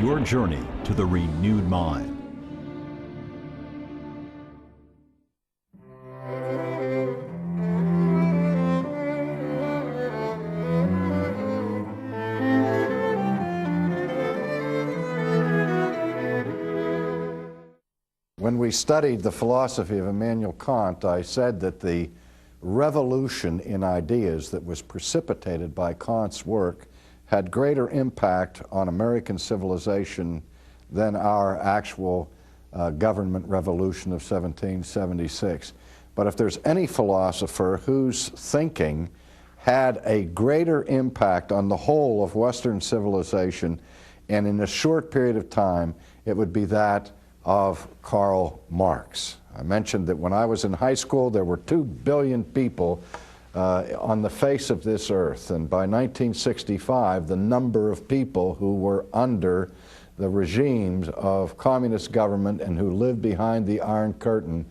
your journey to the renewed mind. When we studied the philosophy of Immanuel Kant, I said that the revolution in ideas that was precipitated by Kant's work had greater impact on American civilization than our actual government revolution of 1776. But if there's any philosopher whose thinking had a greater impact on the whole of Western civilization, and in a short period of time, it would be that of Karl Marks. I mentioned that when I was in high school, there were 2 billion people on the face of this earth, and by 1965, the number of people who were under the regimes of communist government and who lived behind the Iron Curtain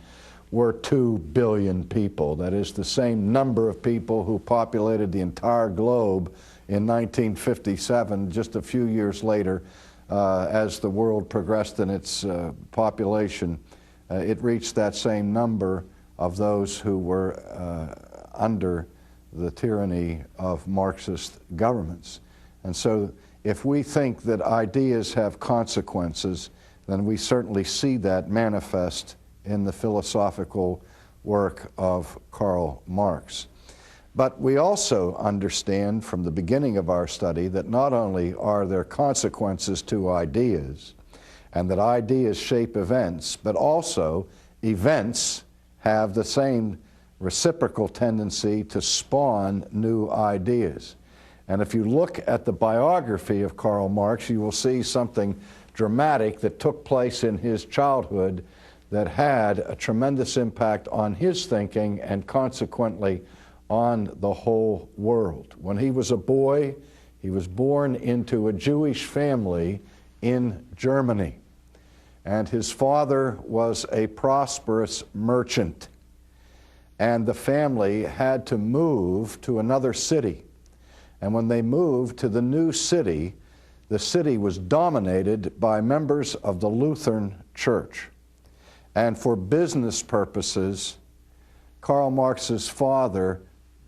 were 2 billion people. That is the same number of people who populated the entire globe in 1957, just a few years later. As the world progressed in its population, it reached that same number of those who were under the tyranny of Marxist governments. And so if we think that ideas have consequences, then we certainly see that manifest in the philosophical work of Karl Marx. But we also understand from the beginning of our study that not only are there consequences to ideas, and that ideas shape events, but also events have the same reciprocal tendency to spawn new ideas. And if you look at the biography of Karl Marx, you will see something dramatic that took place in his childhood that had a tremendous impact on his thinking and consequently on the whole world. When he was a boy, he was born into a Jewish family in Germany, and his father was a prosperous merchant, and the family had to move to another city. And when they moved to the new city, the city was dominated by members of the Lutheran Church. And for business purposes, Karl Marx's father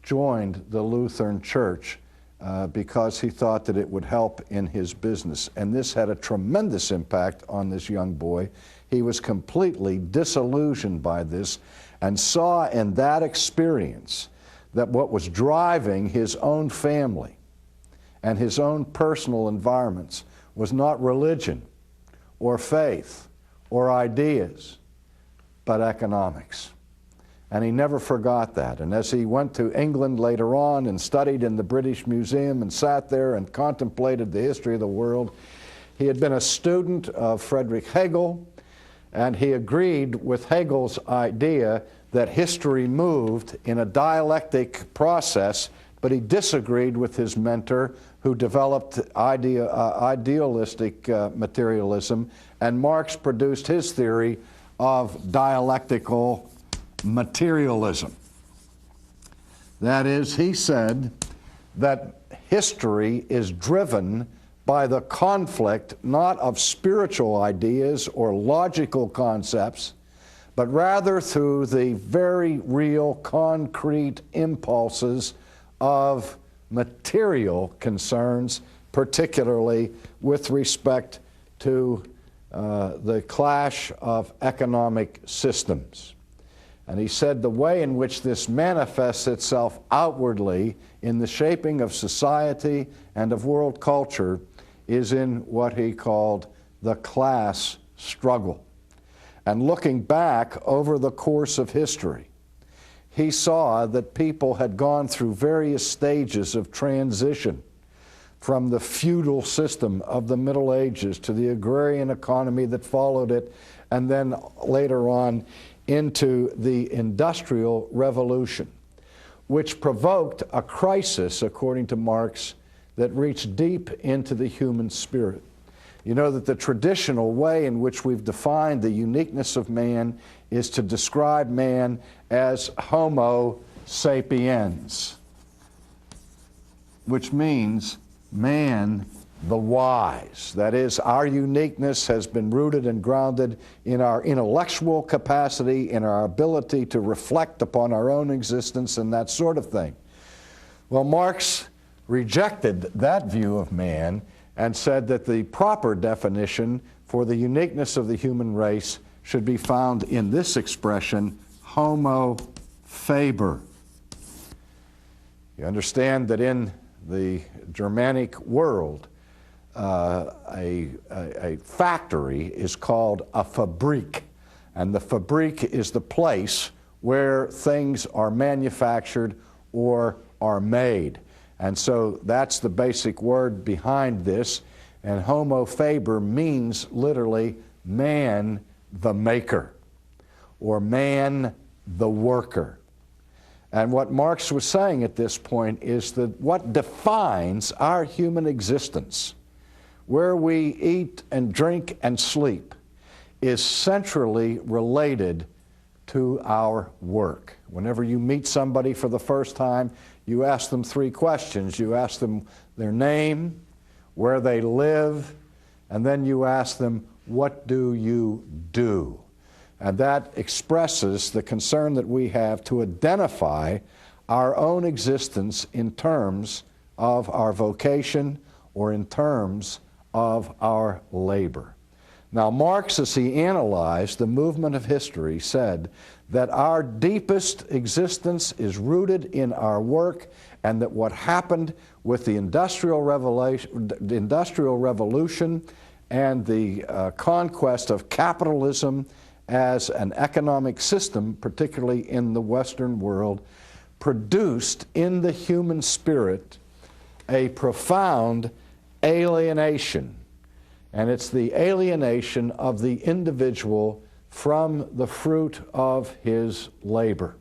joined the Lutheran Church because he thought that it would help in his business. And this had a tremendous impact on this young boy. He was completely disillusioned by this and saw in that experience that what was driving his own family and his own personal environments was not religion or faith or ideas, but economics. And he never forgot that. And as he went to England later on and studied in the British Museum and sat there and contemplated the history of the world, he had been a student of Friedrich Hegel, and he agreed with Hegel's idea that history moved in a dialectic process, but he disagreed with his mentor, who developed idealistic materialism, and Marx produced his theory of dialectical materialism. That is, he said that history is driven by the conflict not of spiritual ideas or logical concepts, but rather through the very real concrete impulses of material concerns, particularly with respect to the clash of economic systems. And he said the way in which this manifests itself outwardly in the shaping of society and of world culture is in what he called the class struggle. And looking back over the course of history, he saw that people had gone through various stages of transition from the feudal system of the Middle Ages to the agrarian economy that followed it, and then later on into the Industrial Revolution, which provoked a crisis, according to Marx, that reached deep into the human spirit. You know that the traditional way in which we've defined the uniqueness of man is to describe man as Homo sapiens, which means man the wise. That is, our uniqueness has been rooted and grounded in our intellectual capacity, in our ability to reflect upon our own existence and that sort of thing. Well, Marx rejected that view of man and said that the proper definition for the uniqueness of the human race should be found in this expression, homo faber. You understand that in the Germanic world, a factory is called a Fabrik, and the Fabrik is the place where things are manufactured or are made. And so that's the basic word behind this, and homo faber means literally man the maker, or man the worker. And what Marx was saying at this point is that what defines our human existence, where we eat and drink and sleep, is centrally related to our work. Whenever you meet somebody for the first time, you ask them three questions. You ask them their name, where they live, and then you ask them, what do you do? And that expresses the concern that we have to identify our own existence in terms of our vocation or in terms of our labor. Now, Marx, as he analyzed the movement of history, said that our deepest existence is rooted in our work, and that what happened with the Industrial Revolution and the conquest of capitalism as an economic system, particularly in the Western world, produced in the human spirit a profound alienation. And it's the alienation of the individual from the fruit of his labor.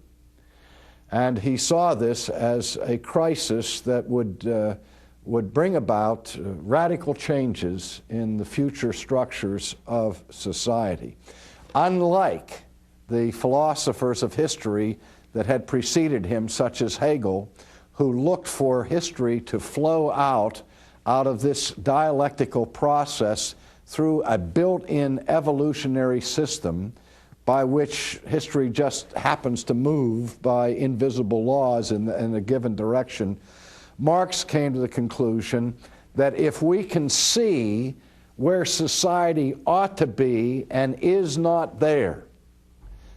And he saw this as a crisis that would bring about radical changes in the future structures of society. Unlike the philosophers of history that had preceded him, such as Hegel, who looked for history to flow out of this dialectical process through a built-in evolutionary system by which history just happens to move by invisible laws in a given direction. Marx came to the conclusion that if we can see where society ought to be and is not there,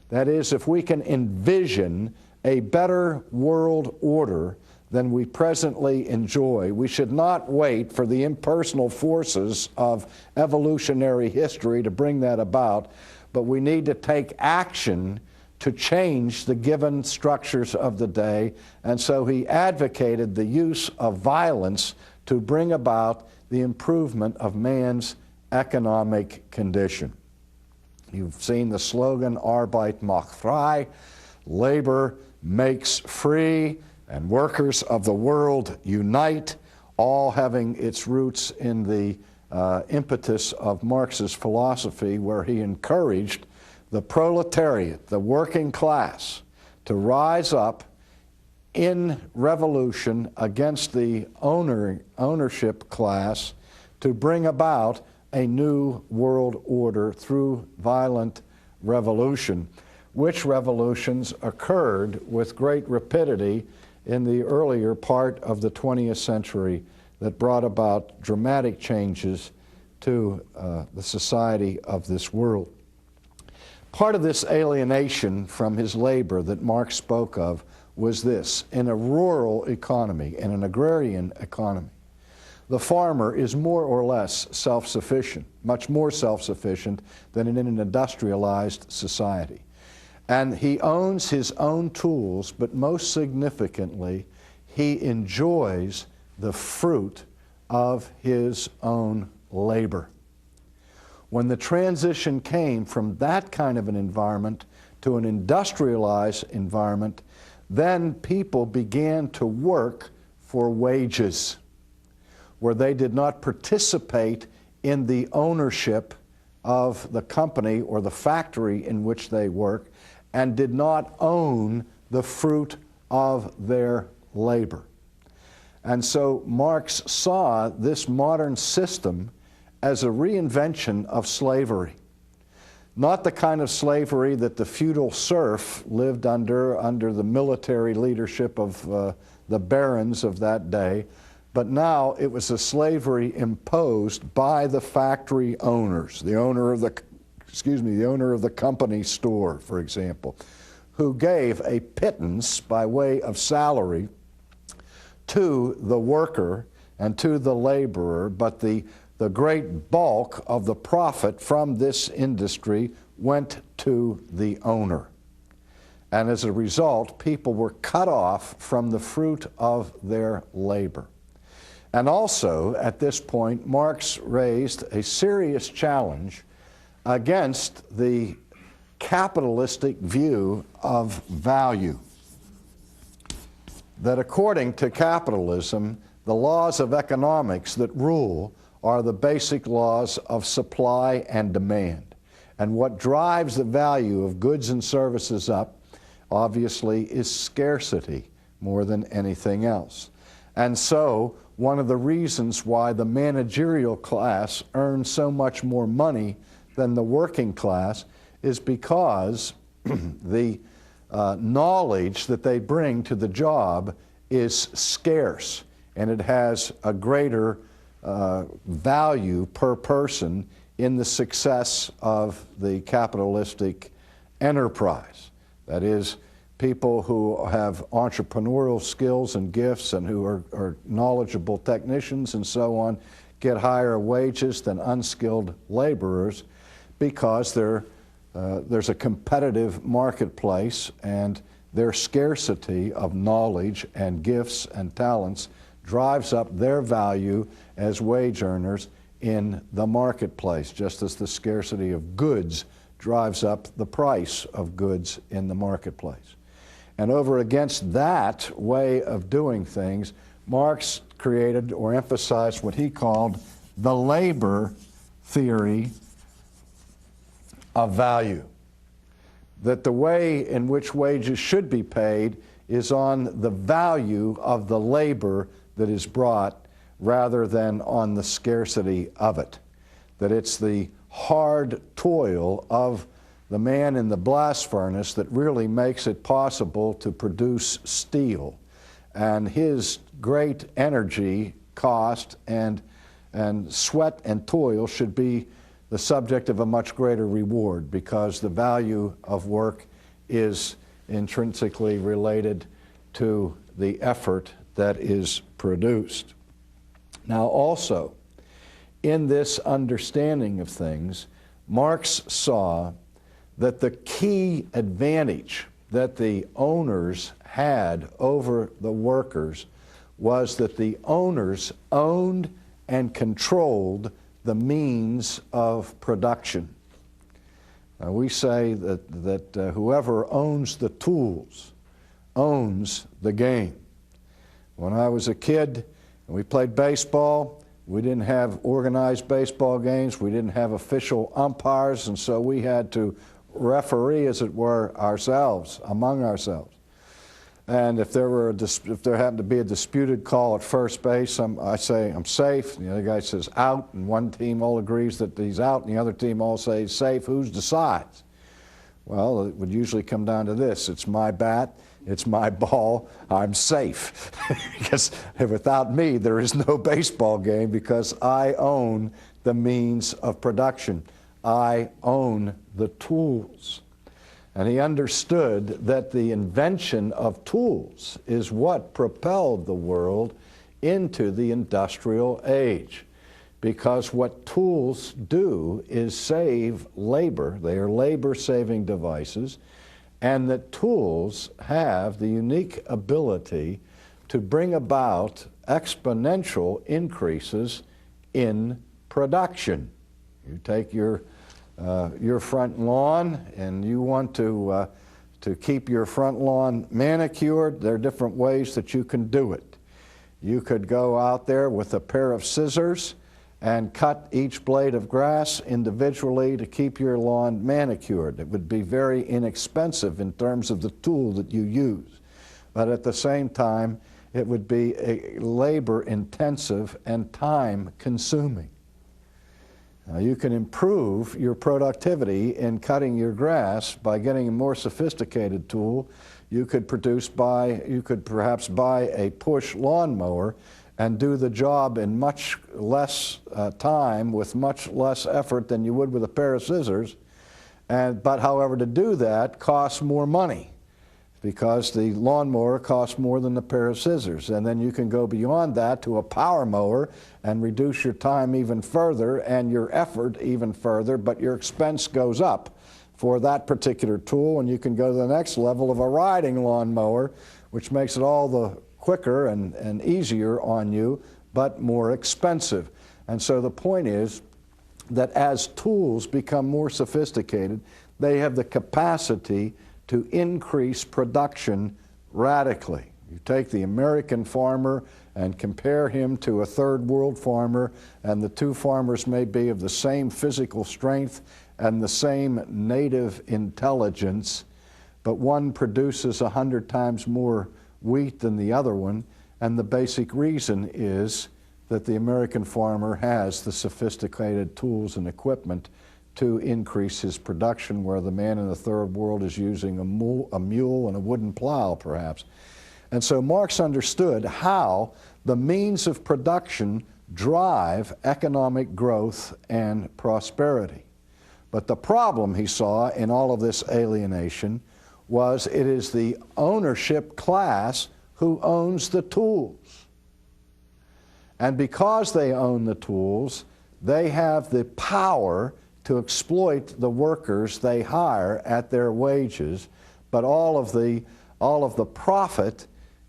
that is, if we can envision a better world order than we presently enjoy, we should not wait for the impersonal forces of evolutionary history to bring that about, but we need to take action to change the given structures of the day. And so he advocated the use of violence to bring about the improvement of man's economic condition. You've seen the slogan, Arbeit macht frei, labor makes free, and workers of the world unite, all having its roots in the impetus of Marx's philosophy, where he encouraged the proletariat, the working class, to rise up in revolution against the ownership class to bring about a new world order through violent revolution, which revolutions occurred with great rapidity in the earlier part of the 20th century that brought about dramatic changes to the society of this world. Part of this alienation from his labor that Marx spoke of was this: in a rural economy, in an agrarian economy, the farmer is more or less self-sufficient, much more self-sufficient than in an industrialized society. And he owns his own tools, but most significantly, he enjoys the fruit of his own labor. When the transition came from that kind of an environment to an industrialized environment, then people began to work for wages, where they did not participate in the ownership of the company or the factory in which they work, and did not own the fruit of their labor. And so Marx saw this modern system as a reinvention of slavery. Not the kind of slavery that the feudal serf lived under the military leadership of the barons of that day, but now it was a slavery imposed by the factory owners, the owner of the company store, for example, who gave a pittance by way of salary to the worker and to the laborer, but the great bulk of the profit from this industry went to the owner. And as a result, people were cut off from the fruit of their labor. And also, at this point, Marx raised a serious challenge against the capitalistic view of value. That according to capitalism, the laws of economics that rule are the basic laws of supply and demand. And what drives the value of goods and services up, obviously, is scarcity more than anything else. And so, one of the reasons why the managerial class earns so much more money than the working class is because the knowledge that they bring to the job is scarce, and it has a greater value per person in the success of the capitalistic enterprise. That is, people who have entrepreneurial skills and gifts and who are knowledgeable technicians and so on get higher wages than unskilled laborers because there's a competitive marketplace, and their scarcity of knowledge and gifts and talents drives up their value as wage earners in the marketplace, just as the scarcity of goods drives up the price of goods in the marketplace. And over against that way of doing things, Marx created or emphasized what he called the labor theory of value. That the way in which wages should be paid is on the value of the labor that is brought rather than on the scarcity of it. That it's the hard toil of the man in the blast furnace that really makes it possible to produce steel. And his great energy, cost, and sweat and toil should be the subject of a much greater reward, because the value of work is intrinsically related to the effort that is produced. Now also, in this understanding of things, Marx saw that the key advantage that the owners had over the workers was that the owners owned and controlled the means of production. We say that whoever owns the tools owns the game. When I was a kid and we played baseball, we didn't have organized baseball games, we didn't have official umpires, and so we had to referee, as it were, ourselves, among ourselves. And if there happened to be a disputed call at first base, I say, I'm safe, and the other guy says out, and one team all agrees that he's out, and the other team all say he's safe. Who decides? Well, it would usually come down to this: it's my bat, it's my ball, I'm safe. Because without me, there is no baseball game, because I own the means of production. I own the tools. And he understood that the invention of tools is what propelled the world into the industrial age. Because what tools do is save labor. They are labor-saving devices. And that tools have the unique ability to bring about exponential increases in production. You take your front lawn, and you want to keep your front lawn manicured. There are different ways that you can do it. You could go out there with a pair of scissors and cut each blade of grass individually to keep your lawn manicured. It would be very inexpensive in terms of the tool that you use. But at the same time, It would be labor-intensive and time-consuming. Now, you can improve your productivity in cutting your grass by getting a more sophisticated tool. You could perhaps buy a push lawnmower and do the job in much less time with much less effort than you would with a pair of scissors. But however, to do that costs more money, because the lawnmower costs more than the pair of scissors. And then you can go beyond that to a power mower and reduce your time even further and your effort even further, but your expense goes up for that particular tool. And you can go to the next level of a riding lawnmower, which makes it all the quicker and easier on you, but more expensive. And so the point is that as tools become more sophisticated, they have the capacity to increase production radically. You take the American farmer and compare him to a third world farmer, and the two farmers may be of the same physical strength and the same native intelligence, but one produces 100 times more wheat than the other one, and the basic reason is that the American farmer has the sophisticated tools and equipment to increase his production, where the man in the third world is using a mule and a wooden plow, perhaps. And so Marx understood how the means of production drive economic growth and prosperity. But the problem he saw in all of this alienation was it is the ownership class who owns the tools. And because they own the tools, they have the power to exploit the workers they hire at their wages, but all of the profit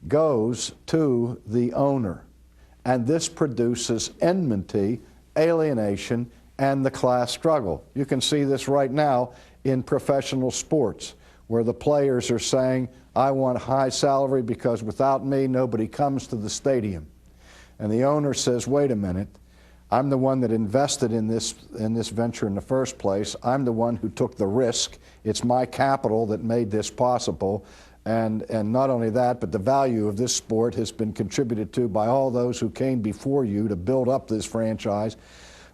goes to the owner. And this produces enmity, alienation, and the class struggle. You can see this right now in professional sports, where the players are saying, I want a high salary because without me, nobody comes to the stadium. And the owner says, wait a minute, I'm the one that invested in this venture in the first place. I'm the one who took the risk. It's my capital that made this possible. And not only that, but the value of this sport has been contributed to by all those who came before you to build up this franchise.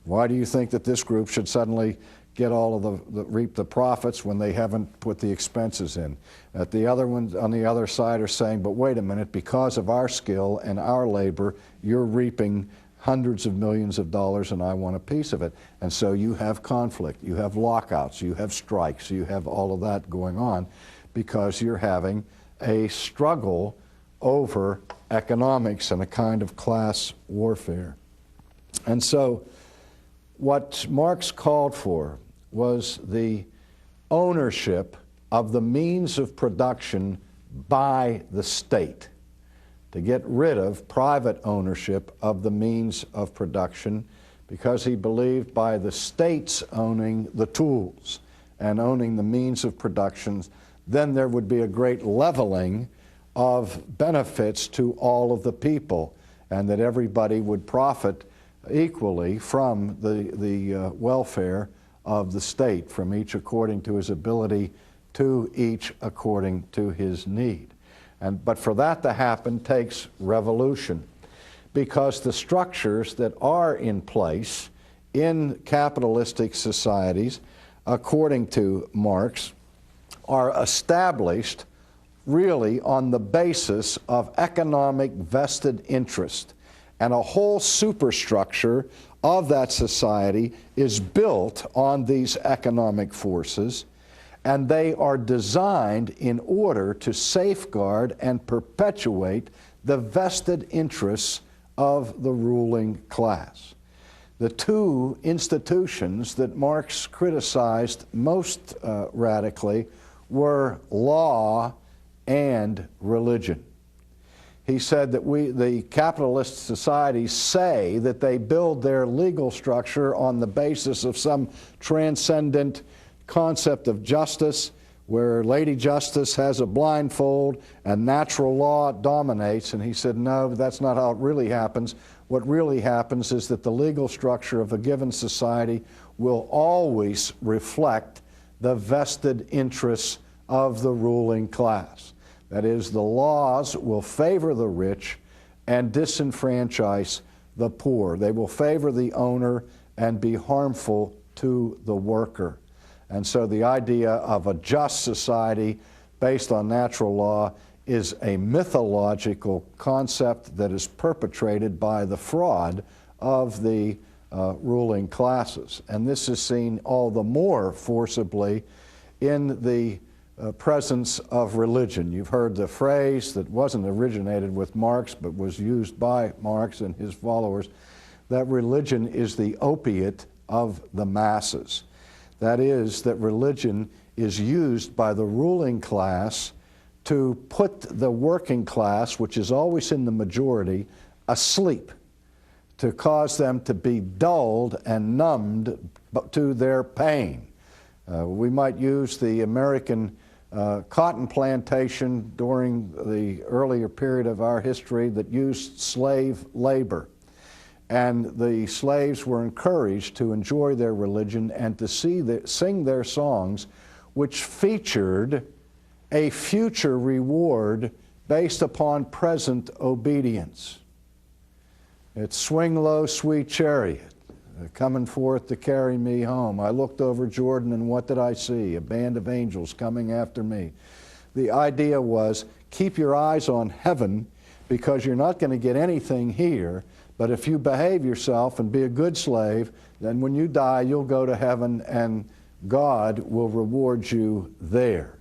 Why do you think that this group should suddenly get all of reap the profits when they haven't put the expenses in? The other ones on the other side are saying, but wait a minute, because of our skill and our labor, you're reaping hundreds of millions of dollars and I want a piece of it. And so you have conflict, you have lockouts, you have strikes, you have all of that going on because you're having a struggle over economics and a kind of class warfare. And so what Marx called for was the ownership of the means of production by the state, to get rid of private ownership of the means of production, because he believed by the states owning the tools and owning the means of production, then there would be a great leveling of benefits to all of the people, and that everybody would profit equally from the welfare of the state, from each according to his ability, to each according to his need. But for that to happen takes revolution, because the structures that are in place in capitalistic societies, according to Marx, are established really on the basis of economic vested interest. And a whole superstructure of that society is built on these economic forces, and they are designed in order to safeguard and perpetuate the vested interests of the ruling class. The two institutions that Marx criticized most radically were law and religion. He said that the capitalist societies say that they build their legal structure on the basis of some transcendent concept of justice, where Lady Justice has a blindfold and natural law dominates. And he said, no, that's not how it really happens. What really happens is that the legal structure of a given society will always reflect the vested interests of the ruling class. That is, the laws will favor the rich and disenfranchise the poor. They will favor the owner and be harmful to the worker. And so the idea of a just society based on natural law is a mythological concept that is perpetrated by the fraud of the ruling classes. And this is seen all the more forcibly in the presence of religion. You've heard the phrase that wasn't originated with Marx but was used by Marx and his followers, that religion is the opiate of the masses. That is, that religion is used by the ruling class to put the working class, which is always in the majority, asleep, to cause them to be dulled and numbed to their pain. We might use the American cotton plantation during the earlier period of our history that used slave labor. And the slaves were encouraged to enjoy their religion and to sing their songs, which featured a future reward based upon present obedience. It's "Swing Low, Sweet Chariot, coming forth to carry me home. I looked over Jordan, and what did I see? A band of angels coming after me." The idea was, keep your eyes on heaven, because you're not going to get anything here, but if you behave yourself and be a good slave, then when you die, you'll go to heaven and God will reward you there.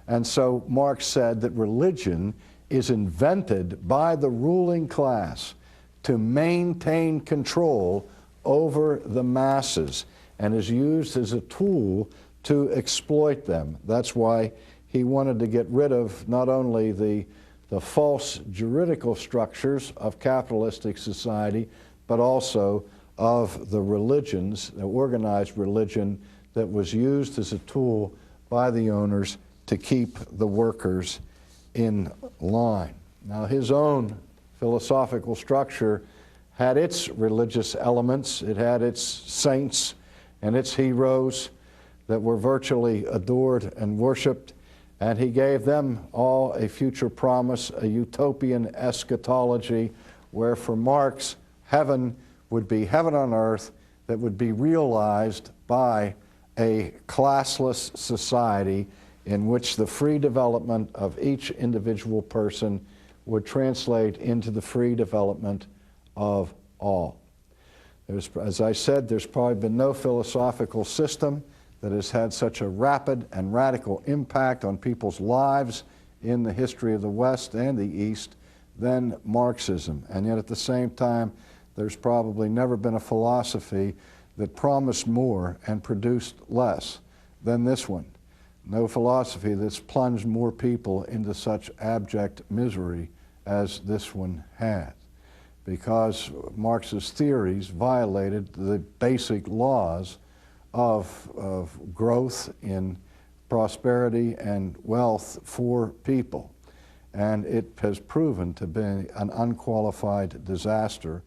And so Marx said that religion is invented by the ruling class to maintain control over the masses and is used as a tool to exploit them. That's why he wanted to get rid of not only the false juridical structures of capitalistic society, but also of the religions, the organized religion that was used as a tool by the owners to keep the workers in line. Now, his own philosophical structure had its religious elements. It had its saints and its heroes that were virtually adored and worshiped, and he gave them all a future promise, a utopian eschatology, where for Marx, heaven would be heaven on earth that would be realized by a classless society in which the free development of each individual person would translate into the free development of all. As I said, there's probably been no philosophical system that has had such a rapid and radical impact on people's lives in the history of the West and the East than Marxism. And yet at the same time, there's probably never been a philosophy that promised more and produced less than this one. No philosophy that's plunged more people into such abject misery as this one had, because Marx's theories violated the basic laws of growth in prosperity and wealth for people. And it has proven to be an unqualified disaster